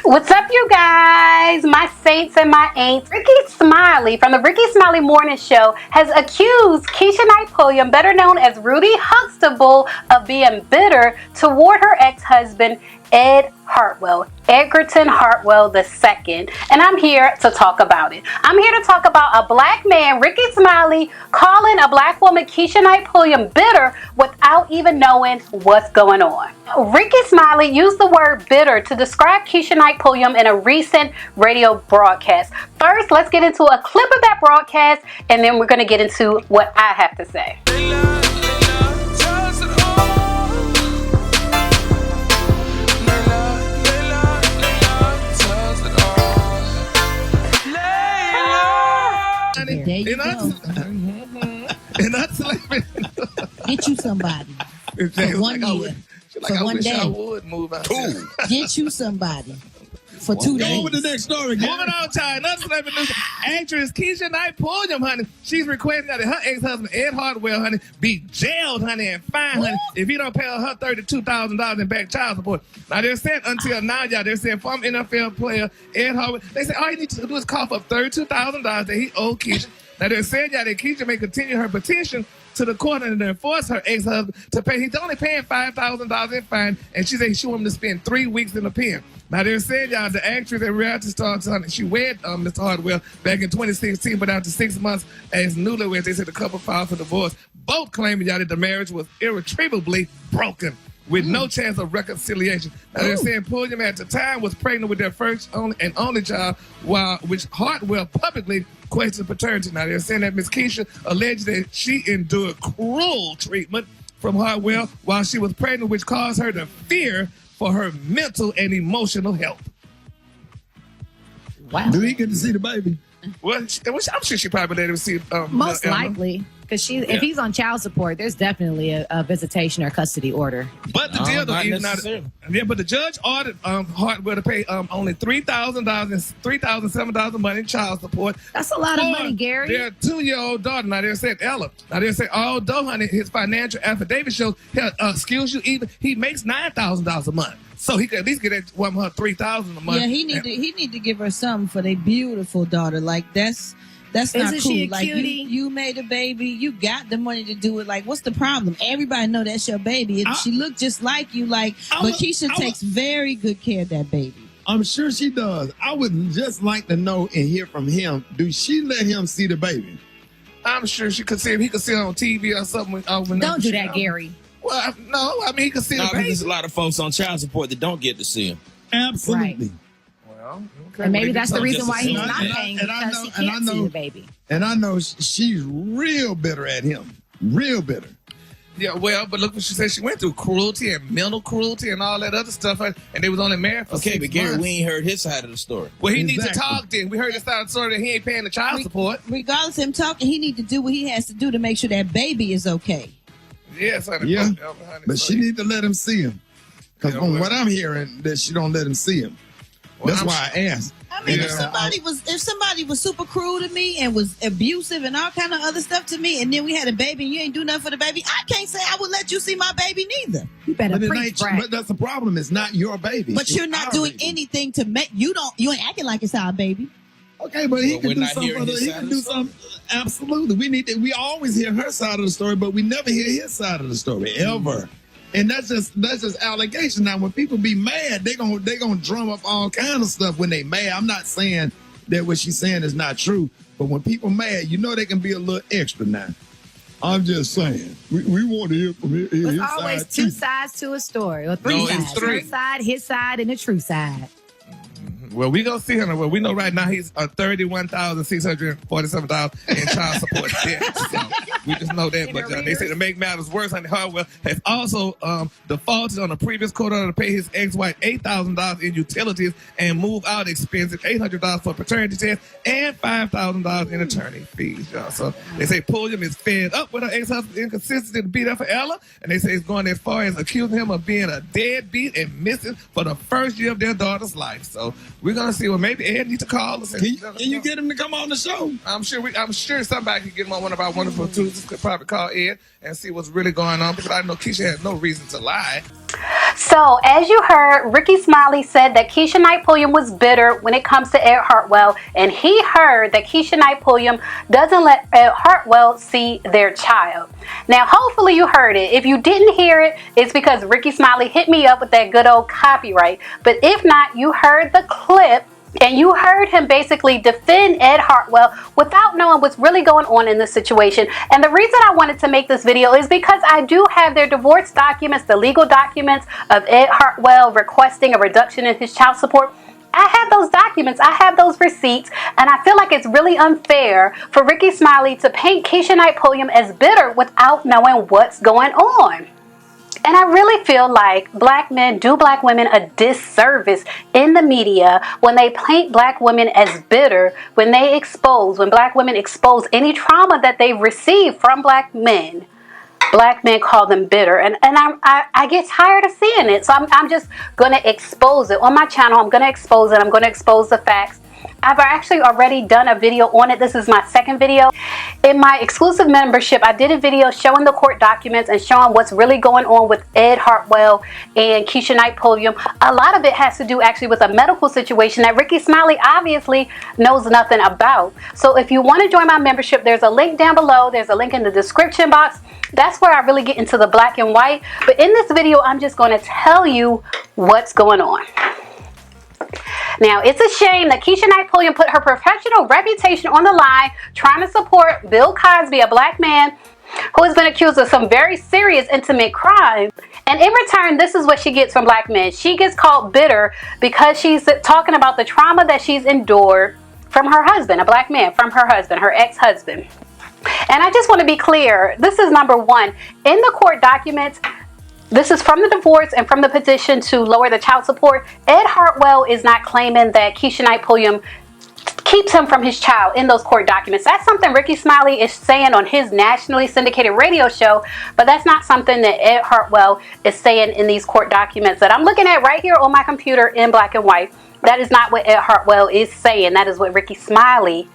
What's up, you guys? My saints and my ain'ts. Ricky Smiley from the Ricky Smiley Morning Show has accused Keshia Pulliam, better known as Rudy Huxtable, of being bitter toward her ex-husband, Ed Hartwell, Edgerton Hartwell II. And I'm here to talk about it. I'm here to talk about a black man, Ricky Smiley, calling a black woman, Keshia Pulliam, bitter without even knowing what's going on. Ricky Smiley used the word bitter to describe Keshia Pulliam in a recent radio broadcast. First, let's get into a clip of that broadcast, and then we're going to get into what I have to say. There you go. Get you somebody for 1 year. For 1 day. I would move out. Get you somebody for 2 days. Go with the next story. Moving on, child. Another celebrity news. Actress Keshia Pulliam, honey. She's requesting that her ex-husband, Ed Hartwell, honey, be jailed, honey, and fined, honey, if he don't pay her $32,000 in back child support. Now, they're saying until now, y'all, they're saying from NFL player Ed Hartwell, they say all you need to do is cough up $32,000 that he owed Keshia. Now, they're saying, y'all, that Keshia may continue her petition to the court and to enforce her ex-husband to pay. He's only paying $5,000 in fine, and she said she want him to spend 3 weeks in the pen. Now, they're saying, y'all, the actress and reality star, she wed Mr. Hartwell back in 2016, but after 6 months as newlyweds, they said the couple filed for divorce, both claiming, y'all, that the marriage was irretrievably broken with no chance of reconciliation. Now, they're saying Pulliam at the time was pregnant with their first and only child, which Hartwell publicly questioned paternity. Now, they're saying that Miss Keshia alleged that she endured cruel treatment from Hartwell while she was pregnant, which caused her to fear for her mental and emotional health. Wow. Do he get to see the baby? Well, I'm sure she probably let him see. Most likely. Because if he's on child support, there's definitely a visitation or custody order. But the deal, but the judge ordered Hartwell to pay only $3,007 money in child support. That's a lot of money, Gary. Their 2-year-old daughter. Now they're saying Ella. Now they're saying although, honey, his financial affidavit shows, he makes $9,000 a month. So he could at least get that woman her $3,000 a month. Yeah, he need to give her something for their beautiful daughter. Like that's not Isn't cool. she a Like cutie? you made a baby, you got the money to do it. Like, what's the problem? Everybody know that's your baby. She looked just like you. But Keshia takes very good care of that baby. I'm sure she does. I would just like to know and hear from him. Do she let him see the baby? I'm sure she could see him. He could see her on TV or something. Don't do that, Gary. Well, no, I mean, he could see the baby. There's a lot of folks on child support that don't get to see him. Absolutely. Right. Well, okay. And maybe that's the reason why he's And not paying, because he can't see the baby. And I know she's real bitter at him. Real bitter. Yeah, well, but look what she said. She went through cruelty and mental cruelty and all that other stuff, and they was only married for 6 Okay, but Gary, months. we ain't heard his side of the story. Well, he needs to talk then. We heard the side of the story that he ain't paying the child support. Regardless of him talking, he need to do what he has to do to make sure that baby is okay. Yes, honey. Yeah, Honey, but she need to let him see him. Because from what I'm hearing, that she don't let him see him. That's why I asked. I mean, if somebody was super cruel to me and was abusive and all kind of other stuff to me, and then we had a baby and you ain't do nothing for the baby, I can't say I would let you see my baby neither. You better preach, Brad. But that's the problem. It's not your baby. But you're not doing anything to make you ain't acting like it's our baby. Okay, but he can we're do not something. hearing his He side can of do the story. something. Absolutely. We always hear her side of the story, but we never hear his side of the story ever. And that's just allegation. Now, when people be mad, they gonna drum up all kind of stuff when they mad. I'm not saying that what she's saying is not true, but when people mad, you know they can be a little extra now. I'm just saying. We want to hear from his There's side always too. two sides to a story, or three sides. It's three. Her side, his side, and the true side. Well, we gonna see him. Well, we know right now he's $31,647 in child support debt. So we just know that. But they say to make matters worse, honey, Hartwell has also defaulted on a previous court order to pay his ex-wife $8,000 in utilities and move out expenses, $800 for paternity test, and $5,000 in attorney fees, y'all. So they say Pulliam is fed up with her ex-husband's inconsistency to beat up for Ella, and they say he's going as far as accusing him of being a deadbeat and missing for the first year of their daughter's life. So we're gonna see. Well, maybe Ed needs to call us. Can you get him to come on the show? I'm sure somebody can get him on one of our wonderful Tuesdays. Could probably call Ed and see what's really going on, because I know Keshia has no reason to lie. So, as you heard, Ricky Smiley said that Keshia Knight Pulliam was bitter when it comes to Ed Hartwell, and he heard that Keshia Knight Pulliam doesn't let Ed Hartwell see their child. Now, hopefully you heard it. If you didn't hear it, it's because Ricky Smiley hit me up with that good old copyright. But if not, you heard the clip. And you heard him basically defend Ed Hartwell without knowing what's really going on in this situation. And the reason I wanted to make this video is because I do have their divorce documents, the legal documents of Ed Hartwell requesting a reduction in his child support. I have those documents, I have those receipts, and I feel like it's really unfair for Ricky Smiley to paint Keshia Knight Pulliam as bitter without knowing what's going on. And I really feel like black men do black women a disservice in the media when they paint black women as bitter, when black women expose any trauma that they've received from black men. Black men call them bitter, and I get tired of seeing it. So I'm just going to expose it on my channel. I'm going to expose it. I'm going to expose the facts. I've actually already done a video on it. This is my second video. In my exclusive membership, I did a video showing the court documents and showing what's really going on with Ed Hartwell and Keshia Knight Pulliam. A lot of it has to do actually with a medical situation that Ricky Smiley obviously knows nothing about. So if you want to join my membership, there's a link down below. There's a link in the description box. That's where I really get into the black and white. But in this video, I'm just going to tell you what's going on. Now, it's a shame that Keshia Knight Pulliam put her professional reputation on the line trying to support Bill Cosby, a black man who has been accused of some very serious intimate crime. And in return, this is what she gets from black men. She gets called bitter because she's talking about the trauma that she's endured from her husband, a black man, from her husband, her ex-husband. And I just want to be clear, this is number one. In the court documents, this is from the divorce and from the petition to lower the child support. Ed Hartwell is not claiming that Keshia Knight Pulliam keeps him from his child in those court documents. That's something Ricky Smiley is saying on his nationally syndicated radio show, but that's not something that Ed Hartwell is saying in these court documents that I'm looking at right here on my computer in black and white. That is not what Ed Hartwell is saying. That is what Ricky Smiley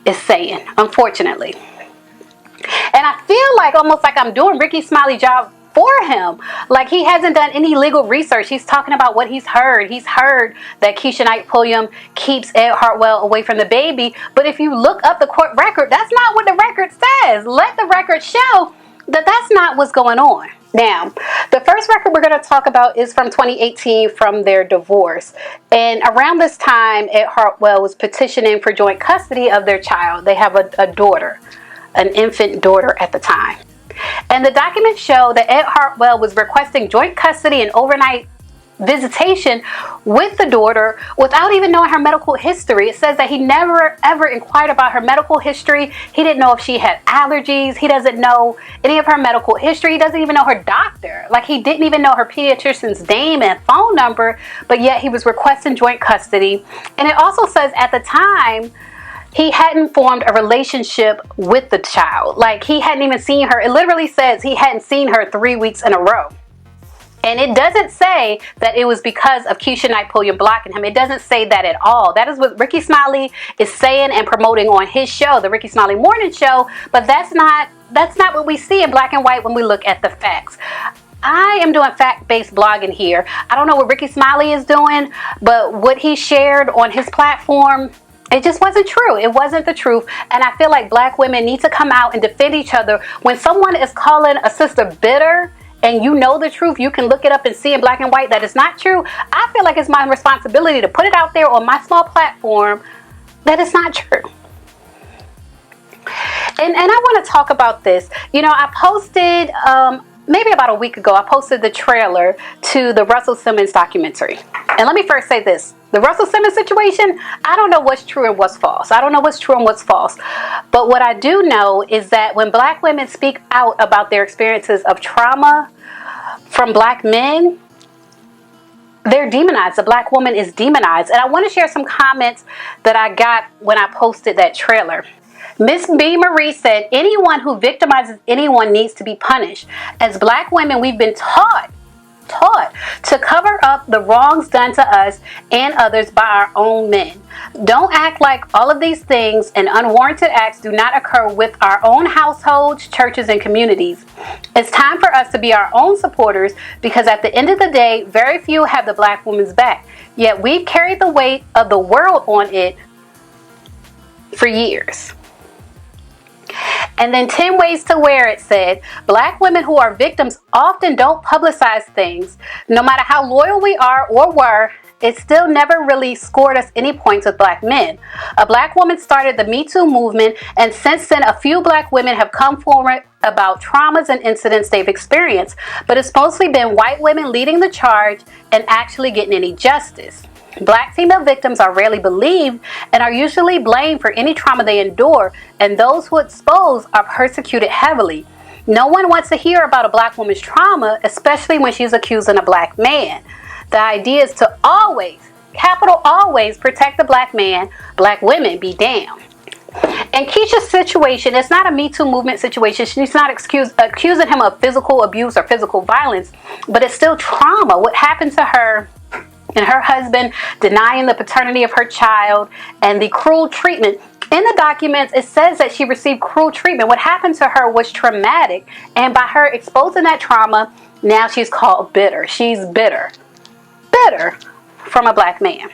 is saying, unfortunately. And I feel like almost like I'm doing Ricky Smiley's job for him. Like he hasn't done any legal research. He's talking about what he's heard. He's heard that Keshia Knight Pulliam keeps Ed Hartwell away from the baby. But if you look up the court record, that's not what the record says. Let the record show that that's not what's going on. Now, the first record we're going to talk about is from 2018 from their divorce. And around this time, Ed Hartwell was petitioning for joint custody of their child. They have a daughter, an infant daughter at the time. And the documents show that Ed Hartwell was requesting joint custody and overnight visitation with the daughter without even knowing her medical history. It says that he never ever inquired about her medical history. He didn't know if she had allergies. He doesn't know any of her medical history. He doesn't even know her doctor. Like he didn't even know her pediatrician's name and phone number, but yet he was requesting joint custody. And it also says at the time, he hadn't formed a relationship with the child. Like he hadn't even seen her. It literally says he hadn't seen her 3 weeks in a row. And it doesn't say that it was because of Keshia Knight Pulliam blocking him. It doesn't say that at all. That is what Ricky Smiley is saying and promoting on his show, the Ricky Smiley Morning Show. But that's not what we see in black and white when we look at the facts. I am doing fact-based blogging here. I don't know what Ricky Smiley is doing, but what he shared on his platform, it just wasn't true. It wasn't the truth. And I feel like black women need to come out and defend each other. When someone is calling a sister bitter and you know the truth, you can look it up and see in black and white that it's not true. I feel like it's my responsibility to put it out there on my small platform that it's not true. And I want to talk about this. You know, I posted maybe about a week ago, I posted the trailer to the Russell Simmons documentary. And let me first say this. The Russell Simmons situation, I don't know what's true and what's false. I don't know what's true and what's false. But what I do know is that when black women speak out about their experiences of trauma from black men, they're demonized. The black woman is demonized. And I want to share some comments that I got when I posted that trailer. Miss B. Marie said, anyone who victimizes anyone needs to be punished. As black women, we've been taught to cover up the wrongs done to us and others by our own men. Don't act like all of these things and unwarranted acts do not occur with our own households, churches, and communities. It's time for us to be our own supporters because at the end of the day, very few have the Black woman's back. Yet we've carried the weight of the world on it for years. And then 10 Ways to Wear It said, Black women who are victims often don't publicize things. No matter how loyal we are or were, it still never really scored us any points with Black men. A Black woman started the Me Too movement, and since then a few Black women have come forward about traumas and incidents they've experienced, but it's mostly been white women leading the charge and actually getting any justice. Black female victims are rarely believed and are usually blamed for any trauma they endure, and those who expose are persecuted heavily. No one wants to hear about a Black woman's trauma, especially when she's accusing a Black man. The idea is to always, capital always, protect the Black man. Black women be damned. In Keshia's situation, it's not a Me Too movement situation. She's not accusing him of physical abuse or physical violence, but it's still trauma. What happened to her and her husband denying the paternity of her child and the cruel treatment. In the documents, it says that she received cruel treatment. What happened to her was traumatic, and by her exposing that trauma, now she's called bitter. She's bitter from a Black man.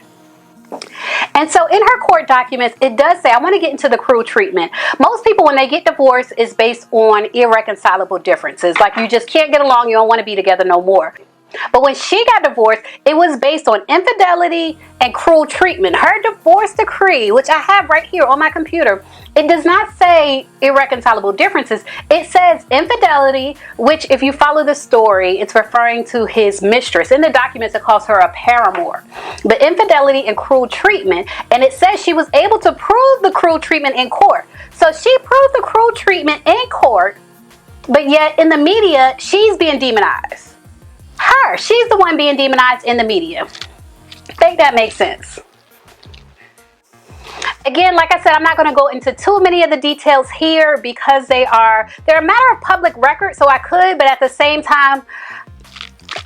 And so in her court documents, it does say, I want to get into the cruel treatment. Most people, when they get divorced, is based on irreconcilable differences. Like you just can't get along, you don't want to be together no more. But when she got divorced, it was based on infidelity and cruel treatment. Her divorce decree, which I have right here on my computer, it does not say irreconcilable differences. It says infidelity, which if you follow the story, it's referring to his mistress. In the documents, it calls her a paramour. But infidelity and cruel treatment, and it says she was able to prove the cruel treatment in court. So she proved the cruel treatment in court, but yet in the media, she's being demonized. She's the one being demonized in the media. I think that makes sense. Again, like I said, I'm not going to go into too many of the details here because they're a matter of public record, so I could, but at the same time,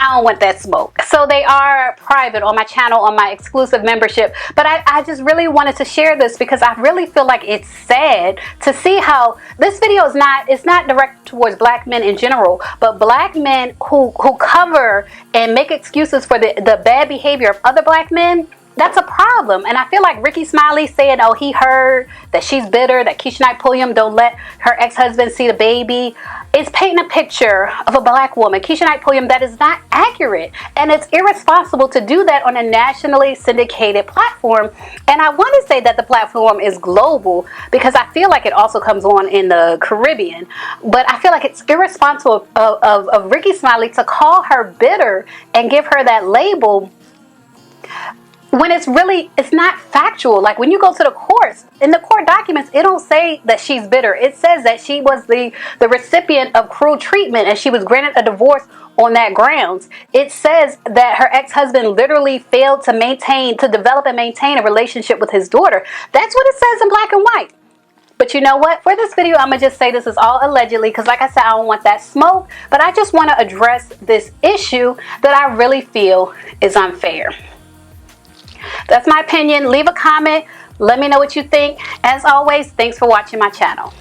I don't want that smoke. So they are private on my channel, on my exclusive membership. But I just really wanted to share this because I really feel like it's sad to see how this video is not directed towards Black men in general, but Black men who cover and make excuses for the bad behavior of other Black men. That's a problem. And I feel like Ricky Smiley saying, oh, he heard that she's bitter, that Keshia Knight Pulliam don't let her ex-husband see the baby, is painting a picture of a Black woman, Keshia Knight Pulliam, that is not accurate. And it's irresponsible to do that on a nationally syndicated platform. And I want to say that the platform is global because I feel like it also comes on in the Caribbean. But I feel like it's irresponsible of Ricky Smiley to call her bitter and give her that label when it's not factual. Like when you go to the courts, in the court documents, it don't say that she's bitter. It says that she was the recipient of cruel treatment and she was granted a divorce on that grounds. It says that her ex-husband literally failed to develop and maintain a relationship with his daughter. That's what it says in black and white. But you know what? For this video, I'm going to just say this is all allegedly because like I said, I don't want that smoke. But I just want to address this issue that I really feel is unfair. That's my opinion. Leave a comment. Let me know what you think. As always, thanks for watching my channel.